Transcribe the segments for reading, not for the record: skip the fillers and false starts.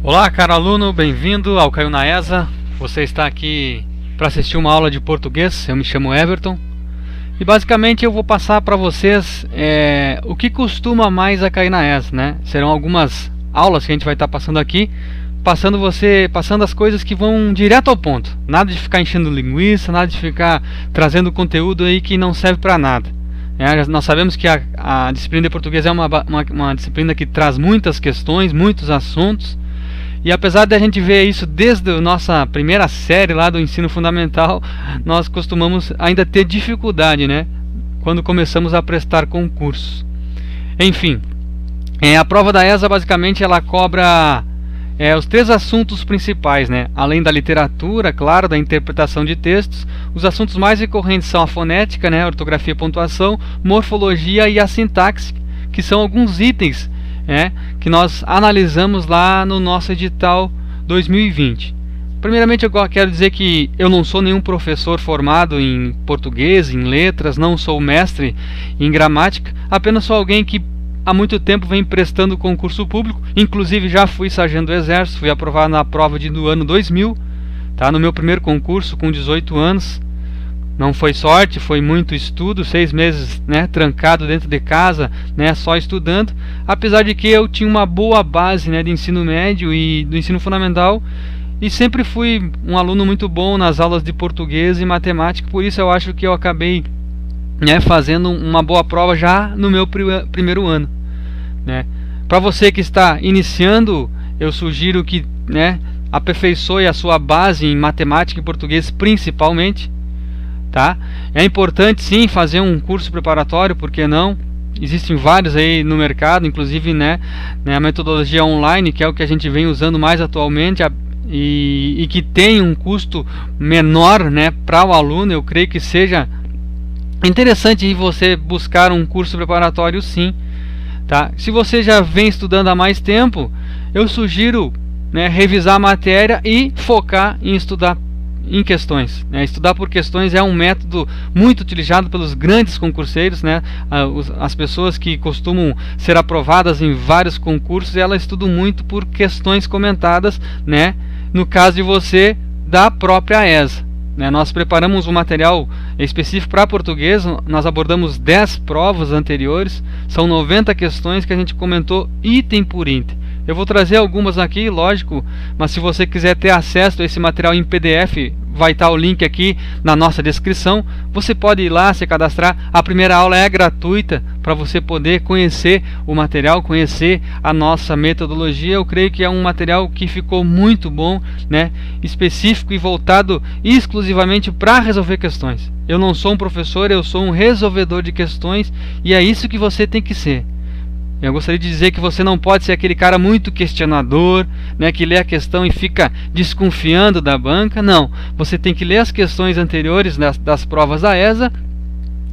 Olá, caro aluno, bem-vindo ao Caiu na ESA. Você está aqui para assistir uma aula de português. Eu me chamo Everton e basicamente eu vou passar para vocês o que costuma mais a cair na ESA, né? Serão algumas aulas que a gente vai estar passando aqui, passando as coisas que vão direto ao ponto. Nada de ficar enchendo linguiça, nada de ficar trazendo conteúdo aí que não serve para nada. Nós sabemos que a disciplina de português é uma disciplina que traz muitas questões, muitos assuntos. E apesar de a gente ver isso desde a nossa primeira série lá do ensino fundamental, nós costumamos ainda ter dificuldade, né, quando começamos a prestar concursos. Enfim, a prova da ESA basicamente ela cobra os três assuntos principais, né? Além da literatura, claro, da interpretação de textos, os assuntos mais recorrentes são a fonética, né, ortografia e pontuação, morfologia e a sintaxe, que são alguns itens que nós analisamos lá no nosso edital 2020. Primeiramente eu quero dizer que eu não sou nenhum professor formado em português, em letras, não sou mestre em gramática, apenas sou alguém que há muito tempo vem prestando concurso público, inclusive já fui sargento do Exército, fui aprovado na prova do ano 2000, no meu primeiro concurso com 18 anos. Não foi sorte, foi muito estudo, 6 meses trancado dentro de casa, só estudando, apesar de que eu tinha uma boa base de ensino médio e do ensino fundamental, e sempre fui um aluno muito bom nas aulas de português e matemática, por isso eu acho que eu acabei fazendo uma boa prova já no meu primeiro ano. Para você que está iniciando, eu sugiro que aperfeiçoe a sua base em matemática e português principalmente. É importante sim fazer um curso preparatório, por que não? Existem vários aí no mercado, inclusive a metodologia online, que é o que a gente vem usando mais atualmente e que tem um custo menor para o aluno. Eu creio que seja interessante você buscar um curso preparatório sim. Se você já vem estudando há mais tempo, eu sugiro revisar a matéria e focar em estudar em questões. Estudar por questões é um método muito utilizado pelos grandes concurseiros, as pessoas que costumam ser aprovadas em vários concursos, elas estudam muito por questões comentadas, no caso de você, da própria ESA. Nós preparamos um material específico para português, nós abordamos 10 provas anteriores, são 90 questões que a gente comentou item por item. Eu vou trazer algumas aqui, lógico, mas se você quiser ter acesso a esse material em PDF, vai estar o link aqui na nossa descrição. Você pode ir lá, se cadastrar. A primeira aula é gratuita para você poder conhecer o material, conhecer a nossa metodologia. Eu creio que é um material que ficou muito bom, específico e voltado exclusivamente para resolver questões. Eu não sou um professor, eu sou um resolvedor de questões e é isso que você tem que ser. Eu gostaria de dizer que você não pode ser aquele cara muito questionador, que lê a questão e fica desconfiando da banca. Não, você tem que ler as questões anteriores das provas da ESA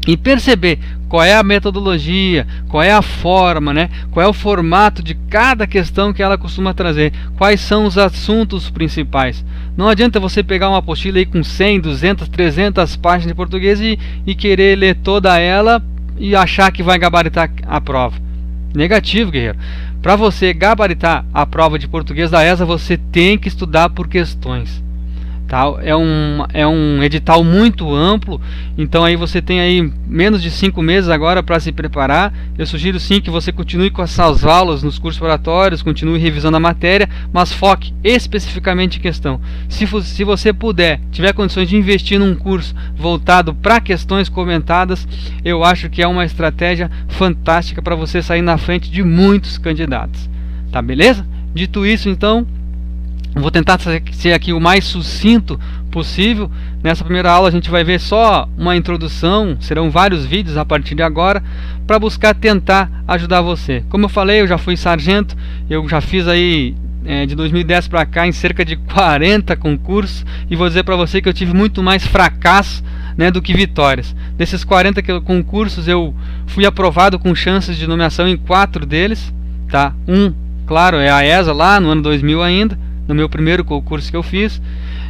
e perceber qual é a metodologia, qual é a forma, qual é o formato de cada questão que ela costuma trazer, quais são os assuntos principais. Não adianta você pegar uma apostila aí com 100, 200, 300 páginas de português e querer ler toda ela e achar que vai gabaritar a prova. Negativo, guerreiro. Para você gabaritar a prova de português da ESA, você tem que estudar por questões. É um edital muito amplo, então aí você tem aí menos de 5 meses agora para se preparar. Eu sugiro sim que você continue com essas aulas nos cursos preparatórios, continue revisando a matéria, mas foque especificamente em questão. Se você puder, tiver condições de investir num curso voltado para questões comentadas, eu acho que é uma estratégia fantástica para você sair na frente de muitos candidatos. Beleza? Dito isso, então, vou tentar ser aqui o mais sucinto possível. Nessa primeira aula a gente vai ver só uma introdução, serão vários vídeos a partir de agora, para buscar tentar ajudar você. Como eu falei, eu já fui sargento, eu já fiz aí de 2010 para cá em cerca de 40 concursos, e vou dizer para você que eu tive muito mais fracasso do que vitórias. Desses 40 concursos eu fui aprovado com chances de nomeação em 4 deles. Claro, é a ESA lá no ano 2000 ainda, no meu primeiro concurso que eu fiz.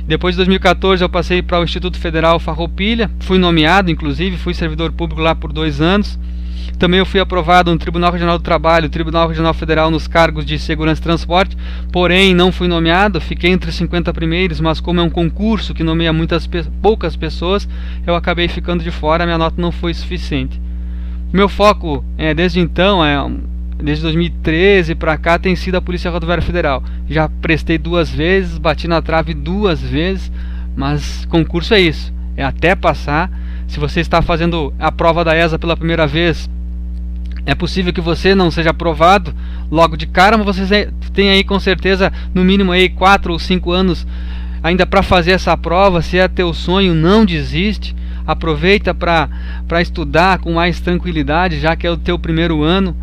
Depois de 2014 eu passei para o Instituto Federal Farroupilha, fui nomeado, inclusive fui servidor público lá por 2 anos. Também eu fui aprovado no Tribunal Regional do Trabalho, Tribunal Regional Federal nos cargos de Segurança e Transporte, porém não fui nomeado, fiquei entre os 50 primeiros, mas como é um concurso que nomeia poucas pessoas, eu acabei ficando de fora, minha nota não foi suficiente. Meu foco desde então, desde 2013 para cá, tem sido a Polícia Rodoviária Federal. Já prestei 2 vezes, bati na trave 2 vezes, mas concurso é isso, é até passar. Se você está fazendo a prova da ESA pela primeira vez, é possível que você não seja aprovado logo de cara, mas você tem aí com certeza no mínimo aí 4 ou 5 anos ainda para fazer essa prova. Se é teu sonho, não desiste, aproveita para estudar com mais tranquilidade, já que é o teu primeiro ano,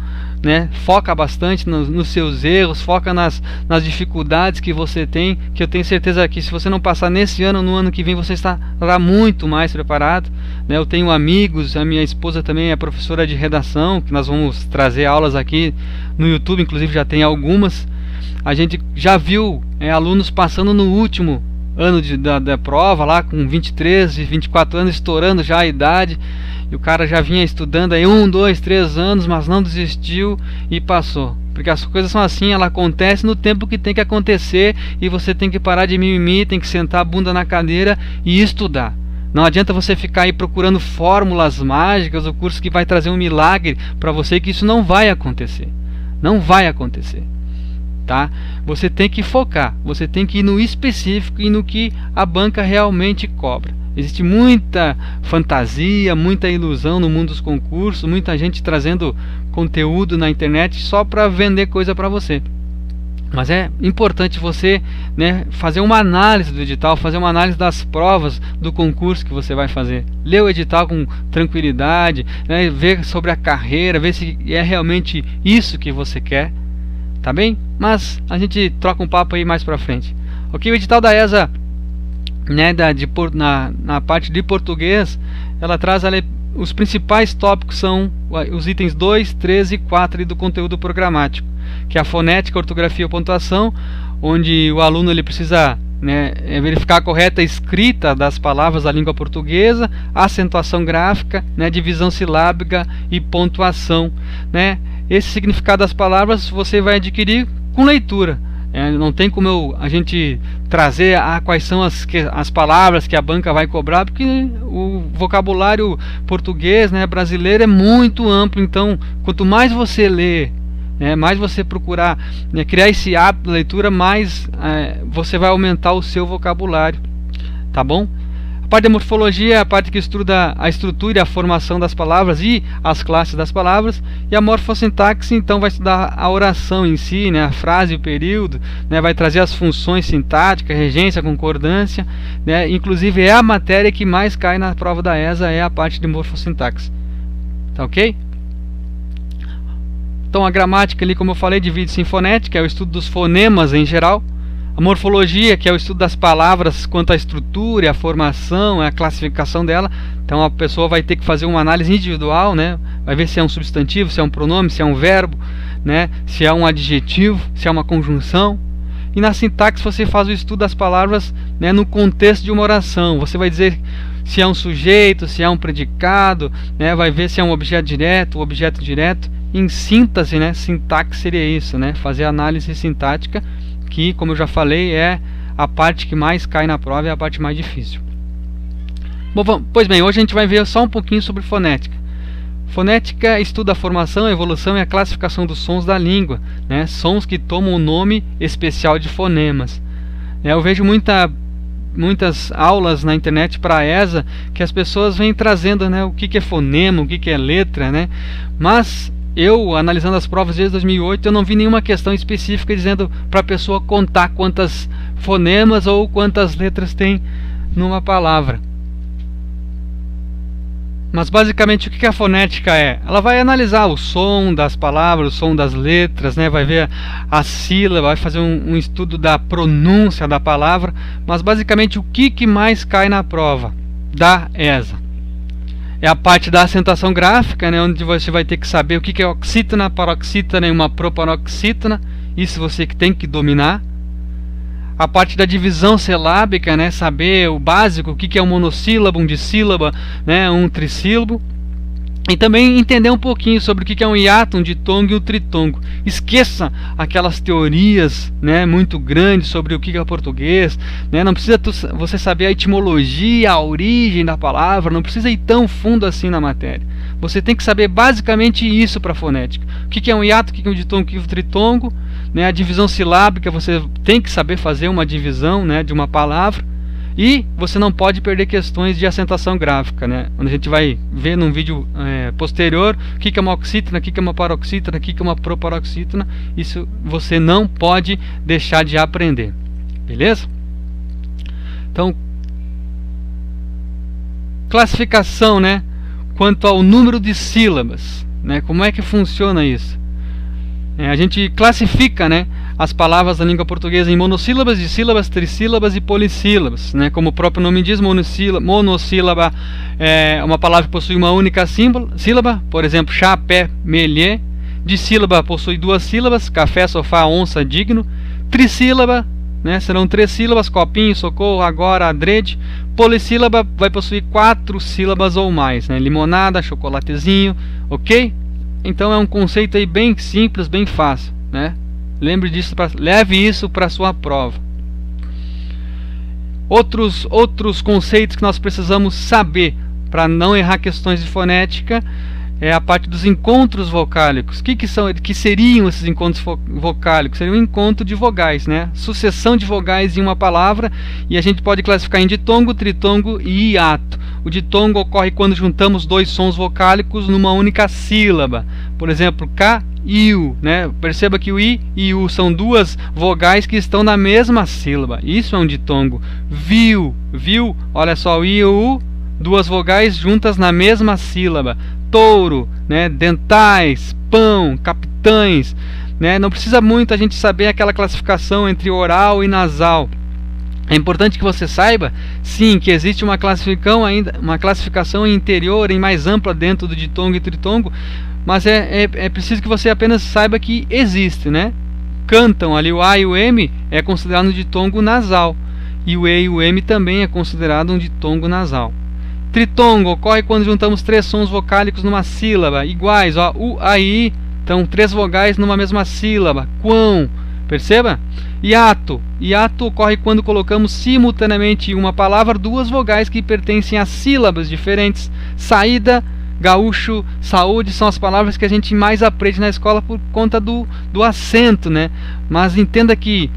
né? Foca bastante nos seus erros, foca nas dificuldades que você tem, que eu tenho certeza que se você não passar nesse ano, no ano que vem você estará muito mais preparado, né? Eu tenho amigos, a minha esposa também é professora de redação, que nós vamos trazer aulas aqui no YouTube, inclusive já tem algumas. A gente já viu alunos passando no último ano da prova lá com 23 e 24 anos, estourando já a idade, e o cara já vinha estudando aí 1, 2, 3 anos, mas não desistiu e passou. Porque as coisas são assim, ela acontece no tempo que tem que acontecer, e você tem que parar de mimimi, tem que sentar a bunda na cadeira e estudar. Não adianta você ficar aí procurando fórmulas mágicas, o curso que vai trazer um milagre para você, que isso não vai acontecer. Não vai acontecer. Tá? Você tem que focar, você tem que ir no específico e no que a banca realmente cobra. Existe muita fantasia, muita ilusão no mundo dos concursos, muita gente trazendo conteúdo na internet só para vender coisa para você. Mas é importante você, né, fazer uma análise do edital, fazer uma análise das provas do concurso que você vai fazer. Ler o edital com tranquilidade, né, ver sobre a carreira, ver se é realmente isso que você quer. Tá bem? Mas a gente troca um papo aí mais pra frente. Ok, o edital da ESA, né, na parte de português, ela traz ali, os principais tópicos são os itens 2, 3 e 4 do conteúdo programático, que é a fonética, ortografia e pontuação, onde o aluno ele precisa, né, verificar a correta escrita das palavras da língua portuguesa, acentuação gráfica, né, divisão silábica e pontuação, né. Esse significado das palavras você vai adquirir com leitura. Não tem como a gente trazer quais são as palavras que a banca vai cobrar, porque o vocabulário português, né, brasileiro é muito amplo. Então, quanto mais você lê, mais você procurar, né, criar esse hábito de leitura, mais você vai aumentar o seu vocabulário. Tá bom? A parte de morfologia é a parte que estuda a estrutura e a formação das palavras e as classes das palavras. E a morfossintaxe, então, vai estudar a oração em si, né, a frase e o período, né, vai trazer as funções sintáticas, regência, concordância, né, inclusive é a matéria que mais cai na prova da ESA, é a parte de morfossintaxe. Tá ok? Então a gramática ali, como eu falei, divide-se em fonética, é o estudo dos fonemas em geral. A morfologia, que é o estudo das palavras quanto à estrutura, a formação, a classificação dela. Então a pessoa vai ter que fazer uma análise individual, né? Vai ver se é um substantivo, se é um pronome, se é um verbo, né? Se é um adjetivo, se é uma conjunção. E na sintaxe você faz o estudo das palavras, né, no contexto de uma oração. Você vai dizer se é um sujeito, se é um predicado, né? Vai ver se é um objeto direto, objeto direto. Em síntese, né? Sintaxe seria isso, né? Fazer a análise sintática, que, como eu já falei, é a parte que mais cai na prova, é a parte mais difícil. Bom, pois bem, hoje a gente vai ver só um pouquinho sobre fonética. Fonética estuda a formação, a evolução e a classificação dos sons da língua, né? Sons que tomam o nome especial de fonemas. Eu vejo muitas aulas na internet para a ESA que as pessoas vêm trazendo, né, o que é fonema, o que é letra, né? Mas eu, analisando as provas desde 2008, eu não vi nenhuma questão específica dizendo para a pessoa contar quantas fonemas ou quantas letras tem numa palavra. Mas basicamente o que a fonética é? Ela vai analisar o som das palavras, o som das letras, né? Vai ver a sílaba, vai fazer um estudo da pronúncia da palavra. Mas basicamente o que mais cai na prova da ESA? É a parte da acentuação gráfica, né, onde você vai ter que saber o que é oxítona, paroxítona e uma proparoxítona. Isso você que tem que dominar. A parte da divisão silábica, né, saber o básico, o que é um monossílabo, um dissílaba, né, um trissílabo. E também entender um pouquinho sobre o que é um hiato, um ditongo e um tritongo. Esqueça aquelas teorias, né, muito grandes sobre o que é português, né? Não precisa você saber a etimologia, a origem da palavra, não precisa ir tão fundo assim na matéria. Você tem que saber basicamente isso para a fonética. O que é um hiato, o que é um ditongo, o que é um tritongo, né? A divisão silábica, você tem que saber fazer uma divisão, né, de uma palavra. E você não pode perder questões de acentuação gráfica, né? Onde a gente vai ver num vídeo posterior o que é uma oxítona, o que é uma paroxítona, o que é uma proparoxítona. Isso você não pode deixar de aprender, beleza? Então, classificação, né? Quanto ao número de sílabas, né? Como é que funciona isso? A gente classifica, né, as palavras da língua portuguesa em monossílabas, dissílabas, trissílabas e polissílabas, né? Como o próprio nome diz, monossílaba é uma palavra que possui uma única sílaba, por exemplo, chá, pé, melhê. Dissílaba possui duas sílabas, café, sofá, onça, digno. Trissílaba, né, serão 3 sílabas, copinho, socorro, agora, adrede. Polissílaba vai possuir 4 sílabas ou mais, né? Limonada, chocolatezinho, ok? Então é um conceito aí bem simples, bem fácil, né? Lembre disso, leve isso para a sua prova. Outros conceitos que nós precisamos saber para não errar questões de fonética é a parte dos encontros vocálicos. Que seriam esses encontros vocálicos? Seria um encontro de vogais, né? Sucessão de vogais em uma palavra, e a gente pode classificar em ditongo, tritongo e hiato. O ditongo ocorre quando juntamos 2 sons vocálicos numa única sílaba. Por exemplo, K e U, né? Perceba que o I e U são 2 vogais que estão na mesma sílaba. Isso é um ditongo. Viu, olha só, o I e o U, 2 vogais juntas na mesma sílaba. Touro, né? Dentais, pão, capitães, né? Não precisa muito a gente saber aquela classificação entre oral e nasal. É importante que você saiba, sim, que existe uma classificação interior e mais ampla dentro do ditongo e tritongo, mas é preciso que você apenas saiba que existe, né? Cantam ali o A e o M é considerado um ditongo nasal, e o E e o M também é considerado um ditongo nasal. Tritongo ocorre quando juntamos 3 sons vocálicos numa sílaba, iguais, ó, U, A e I, então 3 vogais numa mesma sílaba, quão, perceba? Hiato ocorre quando colocamos simultaneamente em uma palavra 2 vogais que pertencem a sílabas diferentes. Saída, gaúcho, saúde são as palavras que a gente mais aprende na escola por conta do acento, né? Mas entenda que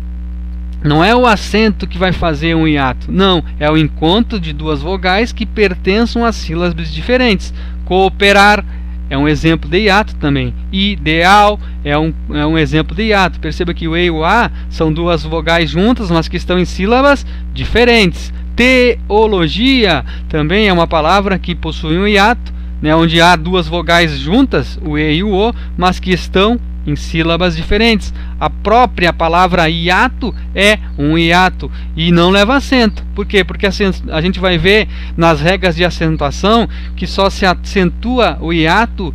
não é o acento que vai fazer um hiato, não, é o encontro de 2 vogais que pertencem a sílabas diferentes. Cooperar é um exemplo de hiato também. Ideal é um exemplo de hiato. Perceba que o E e o A são 2 vogais juntas, mas que estão em sílabas diferentes. Teologia também é uma palavra que possui um hiato, né, onde há 2 vogais juntas, o E e o O, mas que estão em sílabas diferentes. A própria palavra hiato é um hiato e não leva acento. Por quê? Porque a gente vai ver nas regras de acentuação que só se acentua o hiato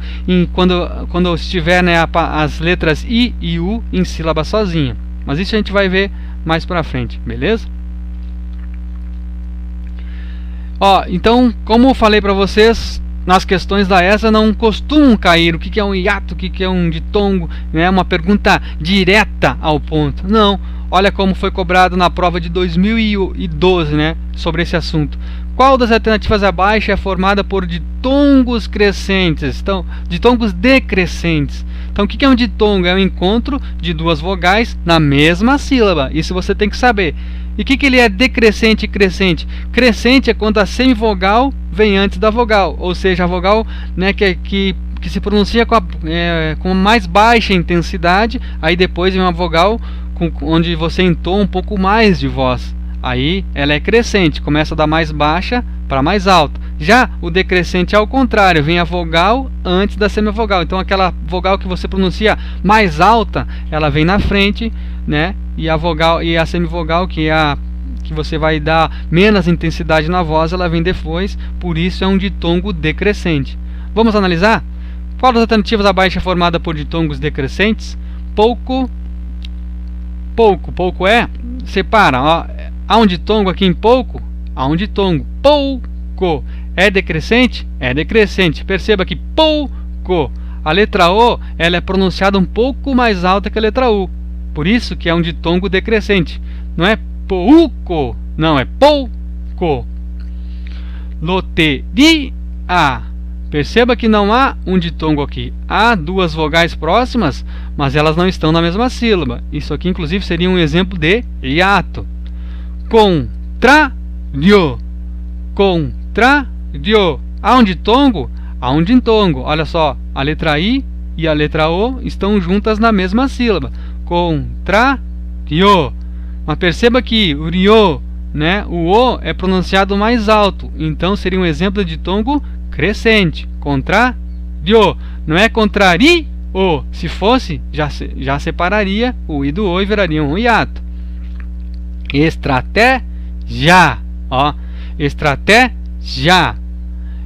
quando estiver, né, as letras I e U em sílaba sozinha. Mas isso a gente vai ver mais pra frente, beleza? Ó, então, como eu falei para vocês, nas questões da ESA não costumam cair o que é um hiato, o que é um ditongo, né? Uma pergunta direta ao ponto. Não, olha como foi cobrado na prova de 2012, né, sobre esse assunto. Qual das alternativas abaixo é formada por ditongos crescentes? Então, ditongos decrescentes. Então, o que é um ditongo? É um encontro de 2 vogais na mesma sílaba. Isso você tem que saber. E o que ele é decrescente e crescente? Crescente é quando a semivogal vem antes da vogal, ou seja, a vogal, né, que se pronuncia com mais baixa intensidade, aí depois vem uma vogal onde você entoa um pouco mais de voz. Aí ela é crescente, começa da mais baixa para mais alta. Já o decrescente é ao contrário, vem a vogal antes da semivogal. Então aquela vogal que você pronuncia mais alta, ela vem na frente, né? E a vogal e a semivogal, que é a que você vai dar menos intensidade na voz, ela vem depois. Por isso é um ditongo decrescente. Vamos analisar? Qual das alternativas abaixo é formada por ditongos decrescentes? Pouco é, separa, ó, há um ditongo aqui em pouco, há um ditongo. pouco. É decrescente? É decrescente. Perceba que pouco. A letra O ela é pronunciada um pouco mais alta que a letra U. Por isso que é um ditongo decrescente. Não é pouco, não, é pouco. Loteria. Perceba que não há um ditongo aqui. Há duas vogais próximas, mas elas não estão na mesma sílaba. Isso aqui, inclusive, seria um exemplo de hiato. Contrário. Contrário. Há um ditongo? Há um ditongo. Olha só, a letra I e a letra O estão juntas na mesma sílaba. Contrário. Mas perceba que o rio, né, o O é pronunciado mais alto. Então seria um exemplo de ditongo crescente. Contrário. Não é contrário. Se fosse, já separaria o I do O e viraria um hiato. Estratégia. Ó, estratégia.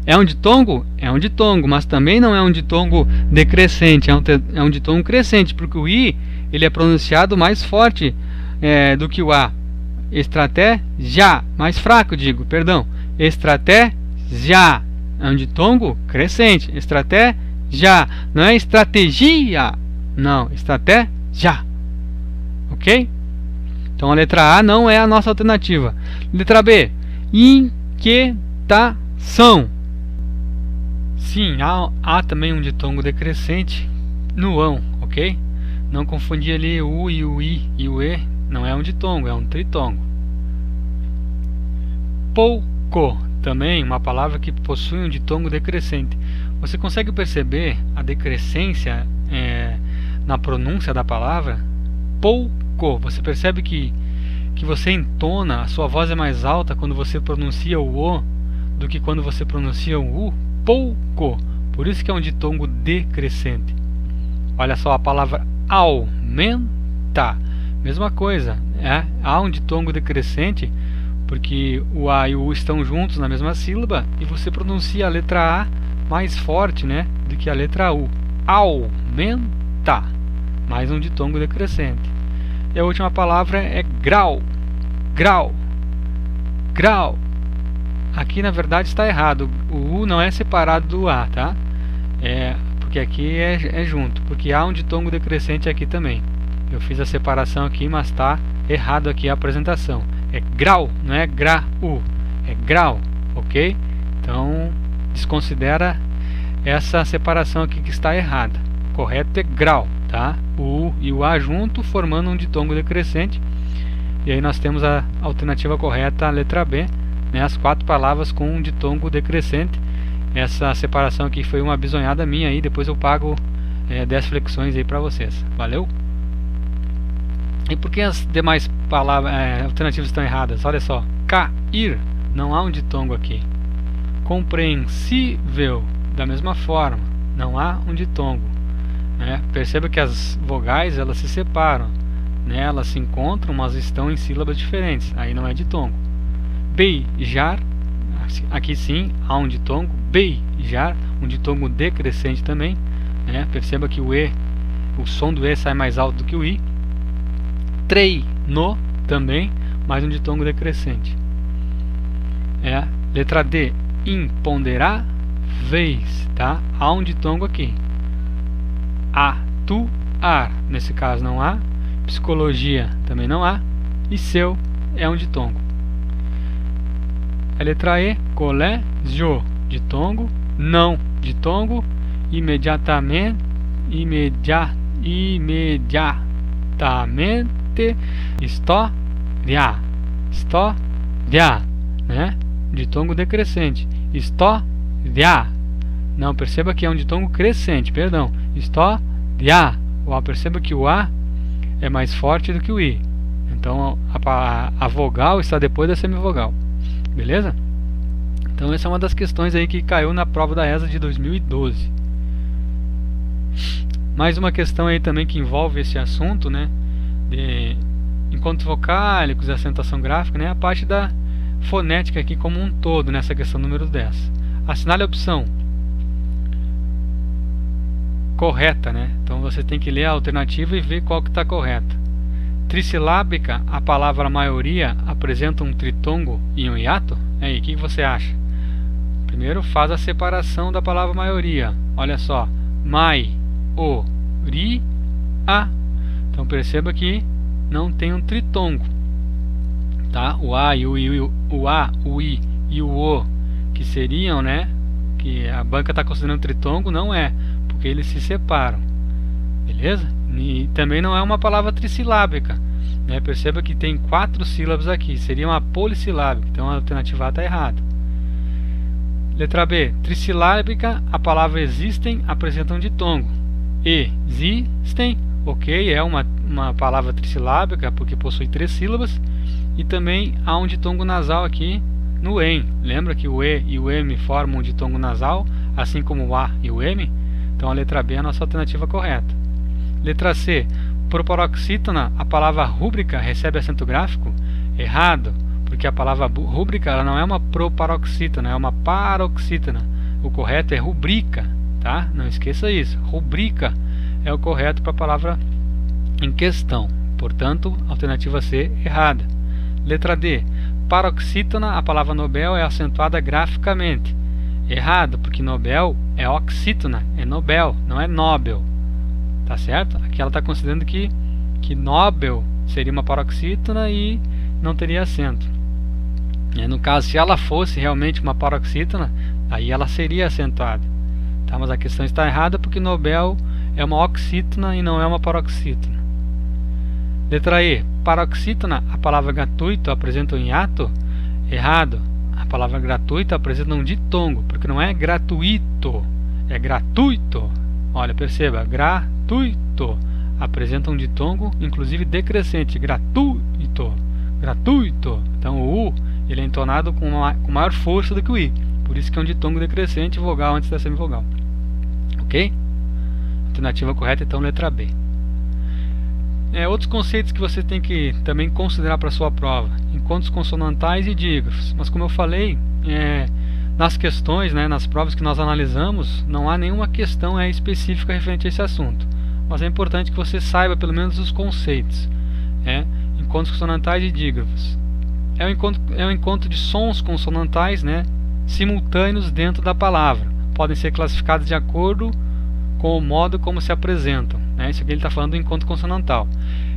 É um ditongo? É um ditongo, mas também não é um ditongo decrescente. É um ditongo crescente, porque o I ele é pronunciado mais forte do que o A. Estratégia. Mais fraco, digo, perdão. Estratégia. É um ditongo crescente. Estratégia. Não é estratégia. Não, estratégia. Ok? Então a letra A não é a nossa alternativa. Letra B. Inquietação. Sim, há também um ditongo decrescente no ão, ok? Não confundir ali o U e o I e o E. Não é um ditongo, é um tritongo. Pouco. Também uma palavra que possui um ditongo decrescente. Você consegue perceber a decrescência na pronúncia da palavra? Pouco. Você percebe que você entona, a sua voz é mais alta quando você pronuncia o O do que quando você pronuncia o U? Pouco. Por isso que é um ditongo decrescente. Olha só a palavra aumenta. Mesma coisa. Há um ditongo decrescente porque o A e o U estão juntos na mesma sílaba e você pronuncia a letra A mais forte, né, do que a letra U. Aumenta. Mais um ditongo decrescente. E a última palavra é grau. Grau. Grau. Aqui na verdade está errado. O U não é separado do A, tá? Porque aqui é junto. Porque há um ditongo decrescente aqui também. Eu fiz a separação aqui, mas está errado aqui a apresentação. É grau, não é grau. É grau, ok? Então desconsidera essa separação aqui que está errada. O correto é grau, tá? O U e o A junto formando um ditongo decrescente. E aí nós temos a alternativa correta, a letra B, né? As 4 palavras com um ditongo decrescente. Essa separação aqui foi uma bisonhada minha aí, depois eu pago 10 flexões aí para vocês. Valeu? E por que as demais alternativas estão erradas? Olha só, cair, não há um ditongo aqui. Compreensível, da mesma forma, não há um ditongo. Perceba que as vogais elas se separam, né? Elas se encontram, mas estão em sílabas diferentes. Aí não é ditongo. Beijar, aqui sim há um ditongo. Beijar, um ditongo decrescente também, né? Perceba que o som do E sai mais alto do que o I. Treino também, mais um ditongo decrescente. Letra D, imponderáveis, tá? Há um ditongo aqui. Atuar, nesse caso não há. Psicologia também não há. E seu é um ditongo. A letra E, colégio, ditongo. Não, ditongo. Imediatamente, história, né? Ditongo decrescente. História. Não, perceba que é um ditongo crescente, perdão. História. Perceba que o A é mais forte do que o I. Então a vogal está depois da semivogal. Beleza? Então essa é uma das questões aí que caiu na prova da ESA de 2012. Mais uma questão aí também que envolve esse assunto, né? De encontros vocálicos e acentuação gráfica, né? A parte da fonética aqui como um todo, nessa questão número 10. Assinale a opção correta, né? Então você tem que ler a alternativa e ver qual que está correta. Trissilábica, a palavra maioria apresenta um tritongo e um hiato? Aí, o que você acha? Primeiro faz a separação da palavra maioria. Olha só, mai, o, ri, a. Então perceba que não tem um tritongo, tá? O a e o i, o i e o o, que seriam, né, que a banca está considerando tritongo, não é, porque eles se separam, beleza? E também não é uma palavra trissilábica, né? Perceba que tem 4 sílabas aqui, seria uma polissilábica, então a alternativa A está errada. Letra B, trissilábica, a palavra existem apresenta um ditongo. Existem, ok, é uma palavra trissilábica porque possui 3 sílabas, e também há um ditongo nasal aqui no EM. Lembra que o E e o M formam um ditongo nasal, assim como o A e o M? Então a letra B é a nossa alternativa correta. Letra C, proparoxítona, a palavra rúbrica recebe acento gráfico? Errado, porque a palavra rúbrica ela não é uma proparoxítona, é uma paroxítona. O correto é rubrica, tá? Não esqueça isso, rubrica é o correto para a palavra em questão. Portanto, alternativa C errada. Letra D, paroxítona, a palavra Nobel é acentuada graficamente. Errado, porque Nobel é oxítona, é Nobel, não é Nobel. Tá certo? Aqui ela está considerando que Nobel seria uma paroxítona e não teria acento. No caso, se ela fosse realmente uma paroxítona, aí ela seria acentuada. Tá? Mas a questão está errada porque Nobel é uma oxítona e não é uma paroxítona. Letra E, paroxítona, a palavra gratuito apresenta um hiato? Errado, a palavra gratuito apresenta um ditongo, porque não é gratuito, é gratuito. Olha, perceba, gratuito apresenta um ditongo, inclusive decrescente, gratuito, gratuito. Então o U ele é entonado com maior força do que o I, por isso que é um ditongo decrescente, vogal antes da semivogal. Ok? Alternativa correta, então, letra B. Outros conceitos que você tem que também considerar para a sua prova: encontros consonantais e dígrafos. Mas como eu falei, nas questões, nas provas que nós analisamos, não há nenhuma questão específica referente a esse assunto. Mas é importante que você saiba pelo menos os conceitos. Encontros consonantais e dígrafos. É um encontro de sons consonantais, simultâneos dentro da palavra. Podem ser classificados de acordo com o modo como se apresentam. Isso aqui ele está falando do encontro consonantal.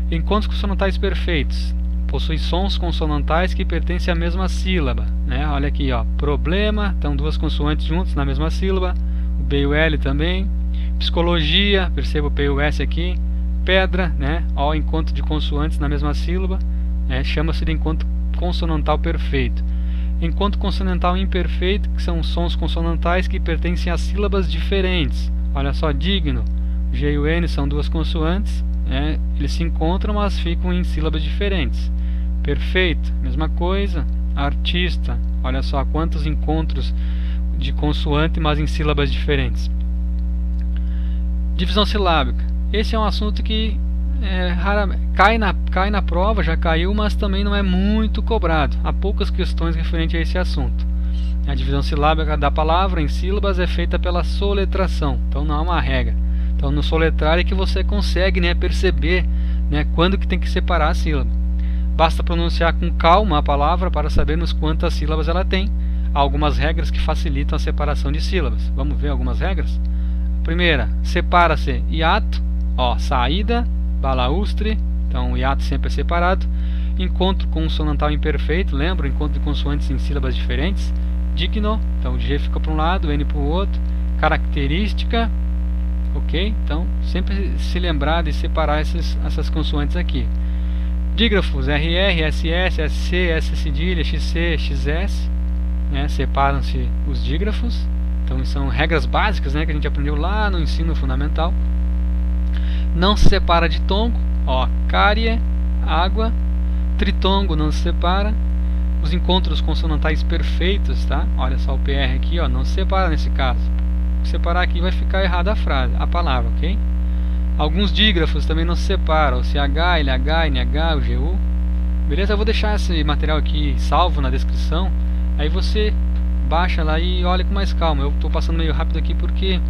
Encontros consonantais perfeitos possuem sons consonantais que pertencem à mesma sílaba. Olha aqui, ó, problema, então 2 consoantes juntos na mesma sílaba. O B e o L também. Psicologia, perceba o P e o S aqui. Pedra, ó, encontro de consoantes na mesma sílaba. Chama-se de encontro consonantal perfeito. Encontro consonantal imperfeito, que são sons consonantais que pertencem a sílabas diferentes. Olha só, digno, o G e o N são 2 consoantes, eles se encontram, mas ficam em sílabas diferentes. Perfeito, mesma coisa. Artista, olha só quantos encontros de consoante, mas em sílabas diferentes. Divisão silábica, esse é um assunto que cai na prova, já caiu, mas também não é muito cobrado. Há poucas questões referentes a esse assunto. A divisão silábica da palavra em sílabas é feita pela soletração, então não há uma regra. Então no soletrar é que você consegue perceber quando que tem que separar a sílaba. Basta pronunciar com calma a palavra para sabermos quantas sílabas ela tem. Há algumas regras que facilitam a separação de sílabas. Vamos ver algumas regras? Primeira, separa-se hiato, saída, balaustre, então o hiato sempre é separado. Encontro consonantal imperfeito, lembra? Encontro de consoantes em sílabas diferentes. Digno, então o G fica para um lado, o N para o outro. Característica, ok? Então sempre se lembrar de separar essas consoantes aqui. Dígrafos, RR, SS, SC, S cedilha, XC, XS, separam-se os dígrafos. Então são regras básicas que a gente aprendeu lá no ensino fundamental. Não se separa ditongo, cárie, água. Tritongo não se separa. Os encontros consonantais perfeitos, tá? Olha só o PR aqui, não se separa nesse caso. Se separar aqui vai ficar errada a palavra, ok? Alguns dígrafos também não se separam, o CH, LH, NH, o GU. Beleza? Eu vou deixar esse material aqui salvo na descrição. Aí você baixa lá e olha com mais calma. Eu estou passando meio rápido aqui porque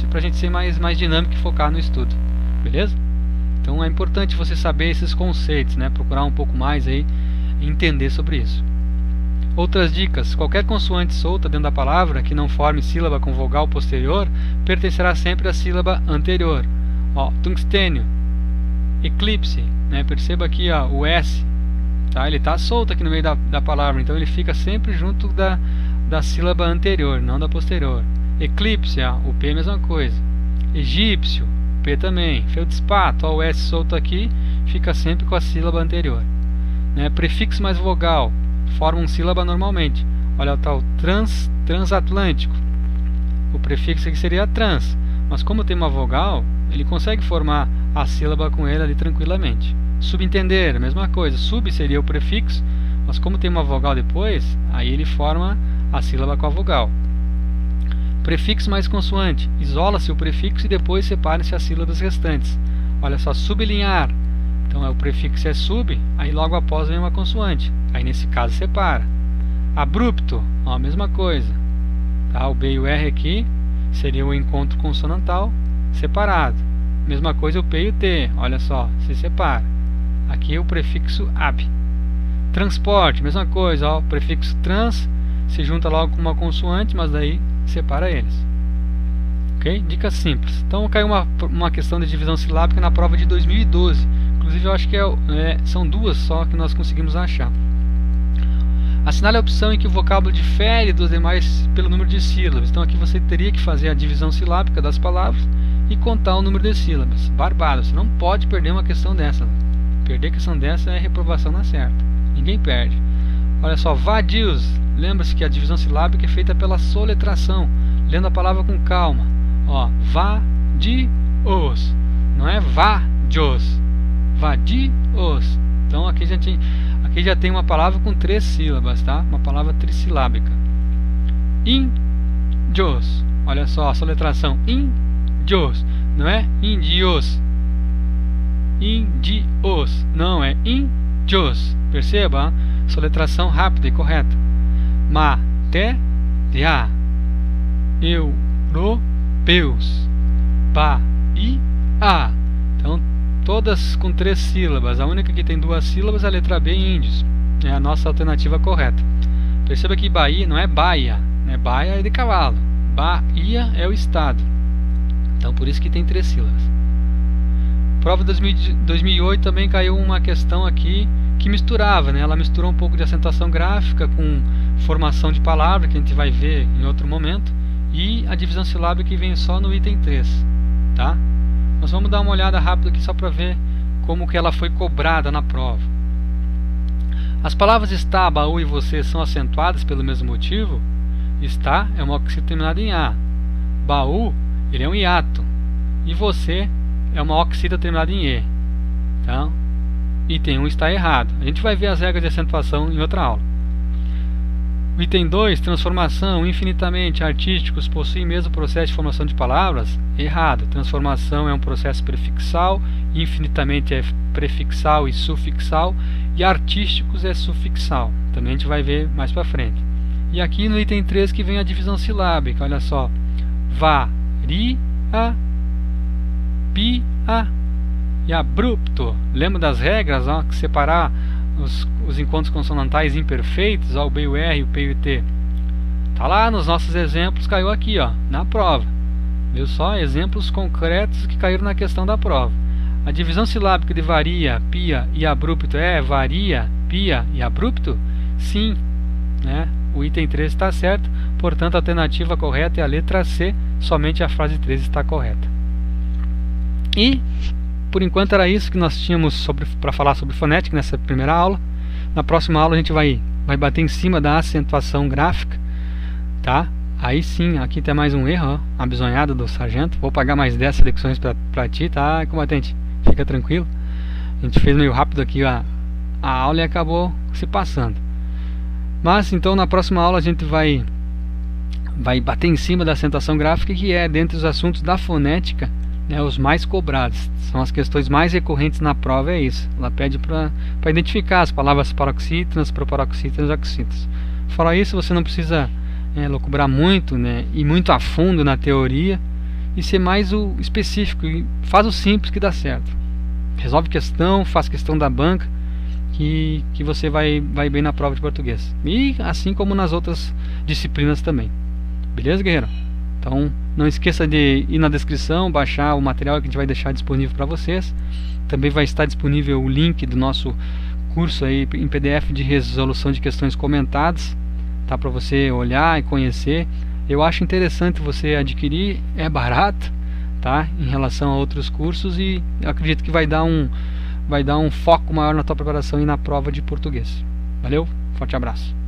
pra gente ser mais dinâmico e focar no estudo. Beleza? Então é importante você saber esses conceitos, procurar um pouco mais aí e entender sobre isso. Outras dicas: qualquer consoante solta dentro da palavra que não forme sílaba com vogal posterior pertencerá sempre à sílaba anterior. Ó, tungstênio, eclipse, né? Perceba aqui, ó, o S, tá? Ele está solto aqui no meio da palavra, então ele fica sempre junto da sílaba anterior, não da posterior. Eclipse, ó, o P é a mesma coisa. Egípcio, P também. Feldspato, ó, o S solto aqui fica sempre com a sílaba anterior, né? Prefixo mais vogal formam sílaba normalmente. Olha, tá o transatlântico. O prefixo aqui seria trans, mas como tem uma vogal, ele consegue formar a sílaba com ele ali tranquilamente. Subentender, a mesma coisa. Sub seria o prefixo, mas como tem uma vogal depois, aí ele forma a sílaba com a vogal. Prefixo mais consoante. Isola-se o prefixo e depois separa-se as sílabas restantes. Olha só, sublinhar. Então o prefixo é sub, aí logo após vem uma consoante. Aí nesse caso separa. Abrupto, ó, a mesma coisa. Tá? O B e o R aqui seria o encontro consonantal separado. Mesma coisa o P e o T, olha só, se separa. Aqui o prefixo ab. Transporte, mesma coisa, ó, o prefixo trans se junta logo com uma consoante, mas daí separa eles. Ok? Dica simples. Então caiu uma questão de divisão silábica na prova de 2012. Inclusive eu acho que são duas só que nós conseguimos achar. Assinale a opção em que o vocábulo difere dos demais pelo número de sílabas. Então aqui você teria que fazer a divisão silábica das palavras e contar o número de sílabas. Barbado, você não pode perder uma questão dessa. Perder a questão dessa é reprovação na certa. Ninguém perde. Olha só, vadios. Lembra-se que a divisão silábica é feita pela soletração, lendo a palavra com calma. Ó, vadios, não é vadios. Vadios. Então aqui já tem uma palavra com 3 sílabas, tá? Uma palavra trissilábica. Índios. Olha só a soletração. Índios. Não é índios. Índios. Não, é índios. Perceba? Soletração rápida e correta. Matéria. Europeus. Bahia. Então todas com 3 sílabas. A única que tem 2 sílabas é a letra B, índios. É a nossa alternativa correta. Perceba que Bahia não é Baia, né? Baia é de cavalo. Bahia é o estado. Então por isso que tem 3 sílabas. Prova de 2008 também caiu uma questão aqui que misturava, né? Ela misturou um pouco de acentuação gráfica com formação de palavra, que a gente vai ver em outro momento, e a divisão silábica que vem só no item 3, tá? Nós vamos dar uma olhada rápida aqui só para ver como que ela foi cobrada na prova. As palavras está, baú e você são acentuadas pelo mesmo motivo? Está é uma oxítona terminada em A. Baú, ele é um hiato. E você é uma oxítona terminada em E. Então, item 1 está errado. A gente vai ver as regras de acentuação em outra aula. O item 2, transformação, infinitamente, artísticos, possuem mesmo processo de formação de palavras? Errado. Transformação é um processo prefixal, infinitamente é prefixal e sufixal, e artísticos é sufixal. Também a gente vai ver mais para frente. E aqui no item 3 que vem a divisão silábica, olha só. Varia, pia e abrupto. Lembra das regras, ó, que separar os encontros consonantais imperfeitos, ó, o B, o R, o P e o T. Tá lá nos nossos exemplos, caiu aqui, ó, na prova. Viu só? Exemplos concretos que caíram na questão da prova. A divisão silábica de varia, pia e abrupto é varia, pia e abrupto? Sim, né? O item 3 está certo, portanto a alternativa correta é a letra C, somente a frase 3 está correta. E por enquanto era isso que nós tínhamos para falar sobre fonética nessa primeira aula. Na próxima aula a gente vai bater em cima da acentuação gráfica, tá? Aí sim, aqui tem mais um erro, ó, a bisonhada do sargento. Vou pagar mais 10 seleções para ti, tá, combatente? Fica tranquilo. A gente fez meio rápido aqui a aula e acabou se passando. Mas então na próxima aula a gente vai bater em cima da acentuação gráfica, que é dentre os assuntos da fonética, né, os mais cobrados. São as questões mais recorrentes na prova, é isso. Ela pede para identificar as palavras paroxítonas, proparoxítonas e oxítonas. Fora isso, você não precisa locubrar muito, né, ir muito a fundo na teoria e ser mais o específico. E faz o simples que dá certo. Resolve questão, faz questão da banca, que você vai bem na prova de português. E assim como nas outras disciplinas também. Beleza, guerreiro? Então não esqueça de ir na descrição, baixar o material que a gente vai deixar disponível para vocês. Também vai estar disponível o link do nosso curso aí em PDF de resolução de questões comentadas, tá, para você olhar e conhecer. Eu acho interessante você adquirir, é barato, tá, em relação a outros cursos, e eu acredito que vai dar um foco maior na tua preparação e na prova de português. Valeu, forte abraço.